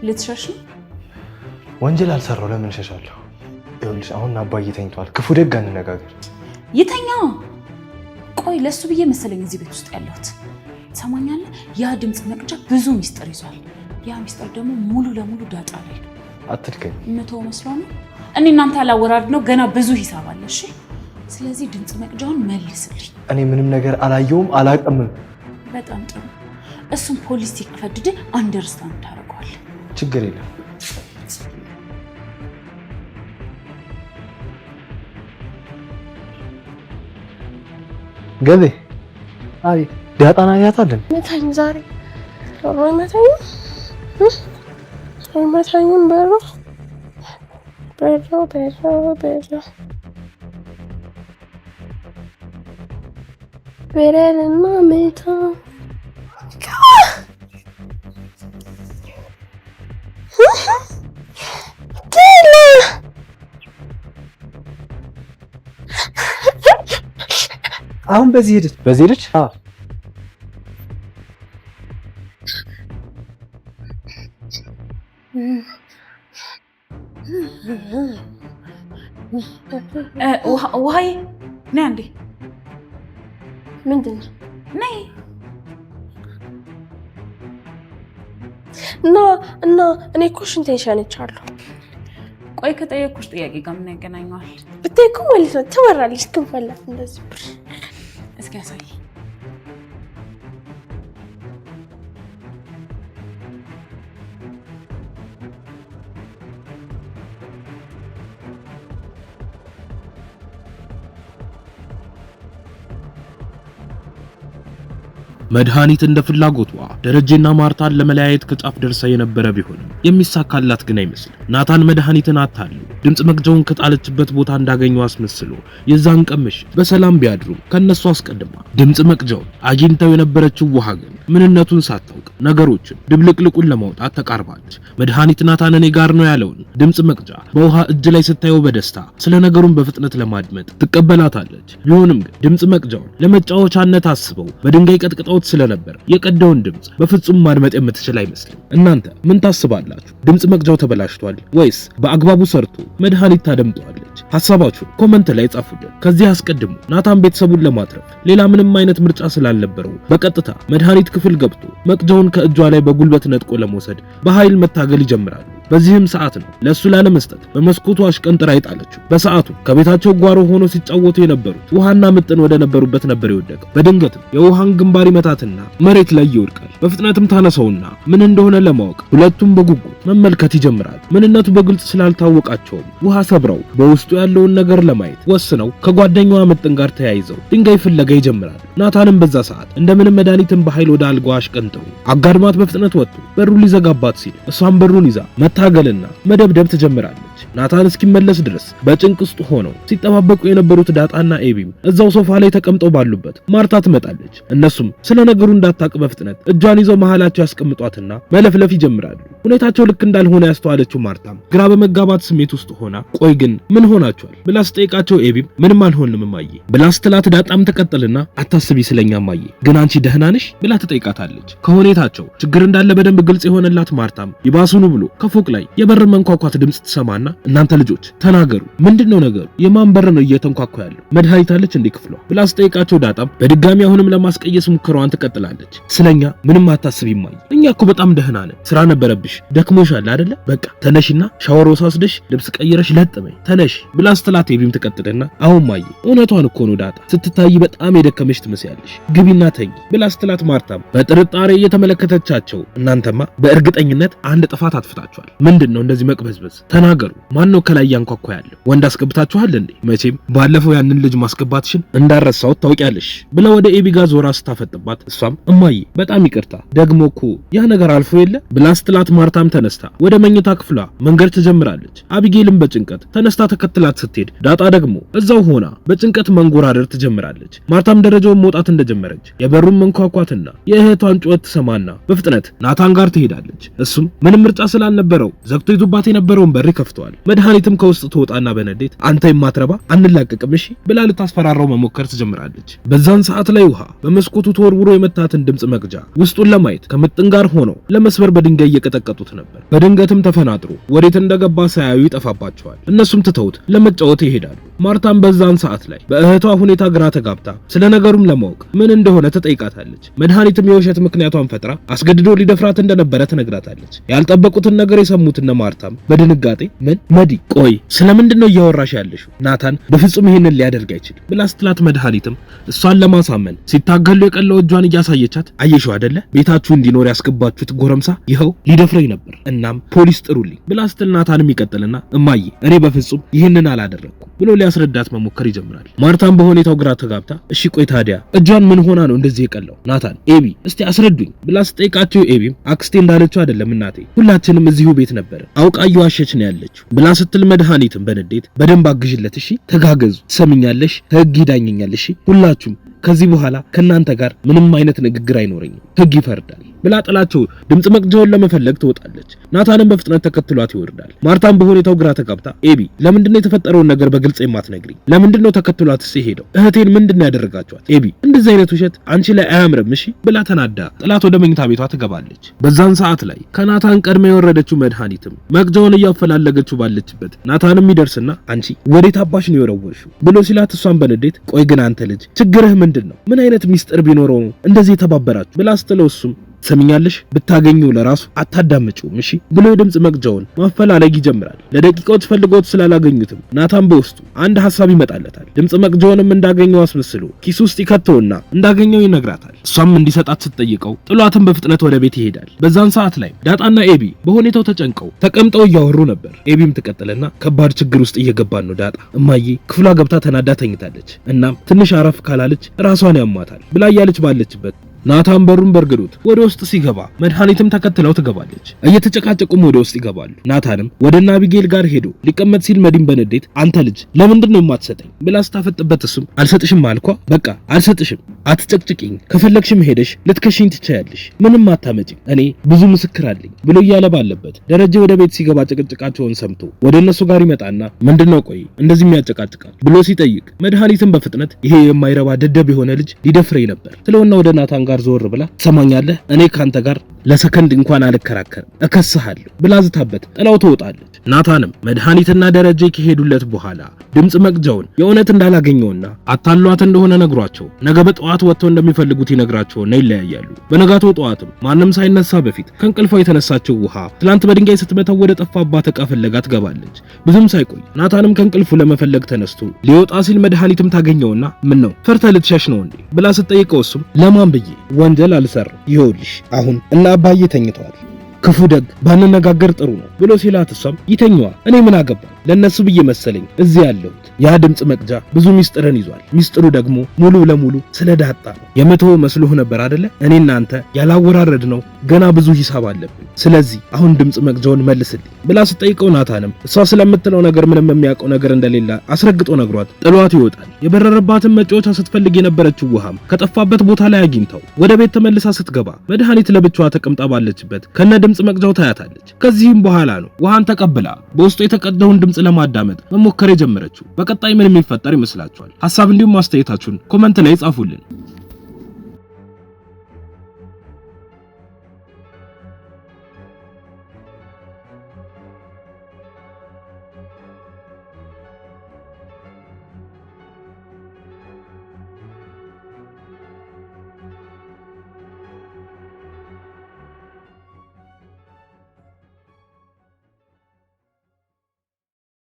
ልትሸሽ ወንጀል አልሰራው ለምን ሸሻለሁ? ይኸውልሽ አሁን አባዬ ተኝቷል። ክፉ ደግ አንነጋገር። ይተኛ። ቆይ ለሱ ብዬ መሰለኝ እዚህ ቤት ውስጥ ያለሁት። ሰማኛለህ? ያ ድምጽ መቅጃ ብዙ ሚስጥር ይዟል። ያ ሚስጥር ደግሞ ሙሉ ለሙሉ ዳጣ ላይ ነው። አትልከኝ። መተው መስሎ ነው። እኔ እናንተ ያላወራድ ነው ገና ብዙ ሂሳብ አለ። እሺ ስለዚህ ድምጽ መቅጃውን መልስልኝ። እኔ ምንም ነገር አላየውም አላቀምም። በጣም ጥሩ። እሱም ፖሊስ ሲቀፈድድ አንደርስታንድ ታደርገዋለህ። ችግር የለም። ገቤ አይ ዳጣና ያታለን መታኝ ዛሬ ወይ መታኝ በሮ በረልና መታ አሁን በዚህ ሄደች። ውሃዬ ነይ አንዴ። ምንድን ነው? ነይ እና እኔ እኮ ሽንቴን ሸንቻለሁ። ቆይ ከጠየኩሽ ጥያቄ ጋር ምን ያገናኘዋል? ብታይ እኮ ማለት ነው ትበራለች ክንፈላት እንደዚህ ብር። እስኪ ያሳይ። መድኃኒት እንደ ፍላጎቷ ደረጀና ማርታን ለመለያየት ከጫፍ ደርሳ የነበረ ቢሆንም የሚሳካላት ግን አይመስልም። ናታን መድኃኒትን አታሉ ድምጽ መቅጃውን ከጣለችበት ቦታ እንዳገኘው አስመስሎ የዛን ቀን ምሽት በሰላም ቢያድሩም ከነሱ አስቀድማ ድምጽ መቅጃውን አግኝተው የነበረችው ውሃ ግን ምንነቱን ሳታውቅ ነገሮችን ድብልቅልቁን ለማውጣት ተቃርባለች። መድኃኒት ናታን እኔ ጋር ነው ያለውን ድምጽ መቅጃ በውሃ እጅ ላይ ስታየው በደስታ ስለ ነገሩን በፍጥነት ለማድመጥ ትቀበላታለች። ቢሆንም ግን ድምጽ መቅጃውን ለመጫወቻነት አስበው በድንጋይ ቀጥቅጠው ስለነበር የቀዳውን ድምጽ በፍጹም ማድመጥ የምትችል አይመስልም። እናንተ ምን ታስባላችሁ? ድምጽ መቅጃው ተበላሽቷል ወይስ በአግባቡ ሰርቶ መድኃኒት ታደምጠዋለች? ሐሳባችሁ ኮመንት ላይ ጻፉልን። ከዚህ አስቀድሞ ናታን ቤተሰቡን ለማትረፍ ሌላ ምንም አይነት ምርጫ ስላልነበረው በቀጥታ መድኃኒት ክፍል ገብቶ መቅጃውን ከእጇ ላይ በጉልበት ነጥቆ ለመውሰድ በኃይል መታገል ይጀምራሉ። በዚህም ሰዓት ነው ለሱ ላለመስጠት በመስኮቱ አሽቀንጥራ ይጣለችው። በሰዓቱ ከቤታቸው ጓሮ ሆኖ ሲጫወቱ የነበሩት ውሃና ምጥን ወደ ነበሩበት ነበር የወደቀው። በድንገትም የውሃን ግንባር ይመታትና መሬት ላይ ይወድቃል። በፍጥነትም ታነሳውና ምን እንደሆነ ለማወቅ ሁለቱም በጉጉት መመልከት ይጀምራሉ። ምንነቱ በግልጽ ስላልታወቃቸውም ውሃ ሰብረው በውስጡ ያለውን ነገር ለማየት ወስነው ከጓደኛዋ ምጥን ጋር ተያይዘው ድንጋይ ፍለጋ ይጀምራሉ። ናታንም በዛ ሰዓት እንደምንም መድኃኒትን በኃይል ወደ አልጋዋ አሽቀንጥሮ አጋድማት በፍጥነት ወጥቶ በሩን ሊዘጋባት ሲል እሷም በሩን ይዛ መታገልና መደብደብ ትጀምራለች። ናታን እስኪመለስ ድረስ በጭንቅ ውስጥ ሆነው ሲጠባበቁ የነበሩት ዳጣና ኤቢም እዛው ሶፋ ላይ ተቀምጠው ባሉበት ማርታ ትመጣለች። እነሱም ስለ ነገሩ እንዳታቅ በፍጥነት እጇን ይዘው መሃላቸው ያስቀምጧትና መለፍለፍ ይጀምራሉ። ሁኔታቸው ልክ እንዳልሆነ ያስተዋለችው ማርታም ግራ በመጋባት ስሜት ውስጥ ሆና ቆይ ግን ምን ሆናችኋል ብላ ስጠይቃቸው ኤቢም ምንም አልሆንም እማዬ ብላ ስትላት ዳጣም ተቀጥልና አታስቢ ስለኛ እማዬ ግን አንቺ ደህና ነሽ ብላ ትጠይቃታለች። ከሁኔታቸው ችግር እንዳለ በደንብ ግልጽ የሆነላት ማርታም ይባሱኑ ብሎ ከፎቅ ላይ የበር መንኳኳት ድምጽ ትሰማና እናንተ ልጆች ተናገሩ፣ ምንድነው ነገሩ? የማን በር ነው እየተንኳኳ ያለው? መድኃኒት አለች እንዴ ክፍሏ ብላ ስጠይቃቸው ዳጣም በድጋሚ አሁንም ለማስቀየስ ሙከራዋን ትቀጥላለች። ስለኛ ምንም አታስቢ እማዬ እኛ እኮ በጣም ደህና ነን። ስራ ነበረብሽ ደክሞሻል አይደለ? በቃ ተነሽና ሻወር ወስደሽ ልብስ ቀይረሽ ለጥበይ ተነሽ ብላ ስትላት ኤቢም ትቀጥልና አሁን እማዬ እውነቷን እኮ ነው ዳጣ ስትታይ በጣም የደከመሽ ትመስያለሽ ግቢና ተኝ ብላ ስትላት ማርታም በጥርጣሬ እየተመለከተቻቸው እናንተማ በእርግጠኝነት አንድ ጥፋት አጥፍታችኋል። ምንድነው እንደዚህ መቅበዝበዝ? ተናገሩ። ማን ነው ከላይ ያንኳኳ ያለው? ወንድ አስገብታችኋል እንዴ? መቼም ባለፈው ያንን ልጅ ማስገባትሽን እንዳረሳው ታውቂያለሽ ብላ ወደ ኤቢ ጋር ዞራ ስታፈጥባት እሷም እማዬ በጣም ይቅርታ ደግሞ እኮ ያ ነገር አልፎ የለ ብላ ስትላት ማርታም ተነስታ ወደ መኝታ ክፍሏ መንገድ ትጀምራለች። አቢጌልም በጭንቀት ተነስታ ተከትላት ስትሄድ ዳጣ ደግሞ እዛው ሆና በጭንቀት መንጎራደር ትጀምራለች። ማርታም ደረጃውን መውጣት እንደጀመረች የበሩን መንኳኳትና የእህቷን ጩኸት ትሰማና በፍጥነት ናታን ጋር ትሄዳለች። እሱም ምንም ምርጫ ስላልነበረው ዘግቶ ይዞባት የነበረውን በር ይከፍተዋል። መድኃኒትም ከውስጥ ትወጣና በነዴት አንተ የማትረባ አንላቀቅም እሺ ብላ ልታስፈራራው መሞከር ትጀምራለች። በዛን ሰዓት ላይ ውሃ በመስኮቱ ተወርውሮ የመታትን ድምጽ መቅጃ ውስጡን ለማየት ከምጥን ጋር ሆነው ለመስበር በድንጋይ እየቀጠቀጡት ነበር። በድንገትም ተፈናጥሮ ወዴት እንደገባ ሳያዩ ይጠፋባቸዋል። እነሱም ትተውት ለመጫወት ይሄዳሉ። ማርታም በዛን ሰዓት ላይ በእህቷ ሁኔታ ግራ ተጋብታ ስለ ነገሩም ለማወቅ ምን እንደሆነ ትጠይቃታለች። መድኃኒትም የውሸት ምክንያቷን ፈጥራ አስገድዶ ሊደፍራት እንደነበረ ትነግራታለች። ያልጠበቁትን ነገር የሰሙትና ማርታም በድንጋጤ ምን መዲ ቆይ ስለምንድን ነው እያወራሽ ያለሽው? ናታን በፍጹም ይሄንን ሊያደርግ አይችልም ብላ ስትላት መድኃኒትም እሷን ለማሳመን ሲታገሉ የቀለው እጇን እያሳየቻት አየሽው አይደለ ቤታችሁ እንዲኖር ያስገባችሁት ጎረምሳ ይኸው ሊደፍረኝ ነበር እናም ፖሊስ ጥሩልኝ ብላ ስትል ናታንም ይቀጥልና እማዬ እኔ በፍጹም ይሄንን አላደረኩም ብሎ ሊያስረዳት መሞከር ይጀምራል። ማርታም በሁኔታው ግራ ተጋብታ እሺ ቆይ ታዲያ እጇን ምን ሆና ነው እንደዚህ የቀለው? ናታን ኤቢ እስቲ አስረዱኝ ብላ ስጠይቃቸው ኤቢም አክስቴ እንዳለችው አይደለም እናቴ ሁላችንም እዚሁ ቤት ነበር አውቃ እየዋሸች ነው ያለችው ብላ ስትል መድኃኒትም በንዴት በደንብ አግዥለት እሺ ተጋገዙ ሰምኛለሽ ህግ ይዳኘኛል እሺ ሁላችሁም ከዚህ በኋላ ከናንተ ጋር ምንም አይነት ንግግር አይኖርኝም ህግ ይፈርዳል ብላ ጥላቸው ድምጽ መቅጃውን ለመፈለግ ትወጣለች። ናታንም በፍጥነት ተከትሏት ይወርዳል። ማርታም በሁኔታው ግራ ተጋብታ ኤቢ ለምንድነው የተፈጠረውን ነገር በግልጽ የማትነግሪኝ? ለምንድነው ተከትሏት ሲሄደው? እህቴን ምንድነው ያደረጋችኋት? ኤቢ እንደዚህ አይነት ውሸት አንቺ ላይ አያምርም እሺ ብላ ተናዳ ጥላት ወደ መኝታ ቤቷ ትገባለች። በዛን ሰዓት ላይ ከናታን ቀድማ የወረደችው መድኃኒትም መቅጃውን እያፈላለገችው ባለችበት ናታንም ይደርስና አንቺ ወዴት አባሽ ነው የወረወርሽው ብሎ ሲላት እሷን በንዴት ቆይ ግን አንተ ልጅ ችግርህ ምንድነው? ምን አይነት ሚስጥር ቢኖረው እንደዚህ የተባበራችሁ ብላ ስትለው እሱም ሰምኛለሽ ብታገኙ ለራሱ አታዳምጪውም እሺ ብሎ የድምጽ መቅጃውን ማፈላለግ ይጀምራል። ለደቂቃዎች ፈልጎት ስላላገኙትም ናታን በውስጡ አንድ ሐሳብ ይመጣለታል። ድምጽ መቅጃውንም እንዳገኘው አስመስሎ ኪስ ውስጥ ይከተውና እንዳገኘው ይነግራታል። እሷም እንዲሰጣት ስትጠይቀው ጥሏትን በፍጥነት ወደ ቤት ይሄዳል። በዛን ሰዓት ላይ ዳጣና ኤቢ በሁኔታው ተጨንቀው ተቀምጠው እያወሩ ነበር። ኤቢም ትቀጥልና ከባድ ችግር ውስጥ እየገባን ነው ዳጣ እማዬ ክፍሏ ገብታ ተናዳ ተኝታለች እናም ትንሽ አረፍ ካላለች ራሷን ያሟታል ብላ እያለች ባለችበት ናታን በሩን በርግዶት ወደ ውስጥ ሲገባ መድኃኒትም ተከትለው ትገባለች። እየተጨቃጨቁም ወደ ውስጥ ይገባሉ። ናታንም ወደና አቢጌል ጋር ሄዶ ሊቀመጥ ሲል መዲም በንዴት አንተ ልጅ ለምንድን ነው የማትሰጠኝ ብላ ስታፈጥበት እሱም አልሰጥሽም አልኳ በቃ አልሰጥሽም አትጨቅጭቂኝ ከፈለግሽም ሄደሽ ልትከሽኝ ትቻያለሽ ምንም አታመጪም እኔ ብዙ ምስክር አለኝ ብሎ እያለ ባለበት ደረጀ ወደ ቤት ሲገባ ጭቅጭቃቸውን ሰምቶ ወደ እነሱ ጋር ይመጣና ምንድነው ቆይ እንደዚህ የሚያጨቃጭቃል ብሎ ሲጠይቅ መድኃኒትም በፍጥነት ይሄ የማይረባ ደደብ የሆነ ልጅ ሊደፍረኝ ነበር ስለሆነ ወደ ናታን ጋር ዞር ብላ ሰማኛለህ እኔ ካንተ ጋር ለሰከንድ እንኳን አልከራከርም እከስሃለሁ ብላ ዝታበት ጥላው ትወጣለች። ናታንም መድኃኒትና ደረጀ ከሄዱለት በኋላ ድምጽ መቅጃውን የእውነት እንዳላገኘውና አታሏት እንደሆነ ነግሯቸው ነገ በጠዋት ወጥተው እንደሚፈልጉት ይነግራቸውና ይለያያሉ። በነጋታው ጠዋትም ማንም ሳይነሳ በፊት ከእንቅልፏ የተነሳችው ውሃ ትላንት በድንጋይ ስትመታው ወደ ጠፋባት ዕቃ ፍለጋ ትገባለች። ብዙም ሳይቆይ ናታንም ከእንቅልፉ ለመፈለግ ተነስቶ ሊወጣ ሲል መድኃኒትም ታገኘውና ምን ነው ፈርተህ ልትሸሽ ነው እንዴ ብላ ስትጠይቀው እሱም ለማን ብዬ ወንጀል አልሰራም ይኸውልሽ አሁን እና አባዬ ተኝተዋል ክፉ ደግ ባንነጋገር ጥሩ ነው ብሎ ሲላት እሷም ይተኛዋ እኔ ምን አገባ ለነሱ ብዬ መሰለኝ እዚህ ያለሁት ያ ድምጽ መቅጃ ብዙ ሚስጥርን ይዟል ሚስጥሩ ደግሞ ሙሉ ለሙሉ ስለ ዳጣ ነው የመተው መስሎህ ነበር አይደለ እኔና አንተ ያላወራረድ ነው ገና ብዙ ሂሳብ አለብን ስለዚህ አሁን ድምጽ መቅጃውን መልስልኝ ብላ ስትጠይቀው ናታንም እሷ ስለምትለው ነገር ምንም የሚያውቀው ነገር እንደሌለ አስረግጦ ነግሯት ጥሏት ይወጣል። የበረረባትን መጫወቻ ስትፈልግ የነበረችው ውሃም ከጠፋበት ቦታ ላይ አግኝተው ወደ ቤት ተመልሳ ስትገባ መድኃኒት ለብቻዋ ተቀምጣ ባለችበት ከነ ድምጽ መቅጃው ታያታለች። ከዚህም በኋላ ነው ውሃን ተቀብላ በውስጡ የተቀዳውን ድምጽ ለማዳመጥ መሞከር የጀመረችው። በቀጣይ ምን የሚፈጠር ይመስላችኋል? ሐሳብ እንዲሁም ማስተያየታችሁን ኮሜንት ላይ ጻፉልን።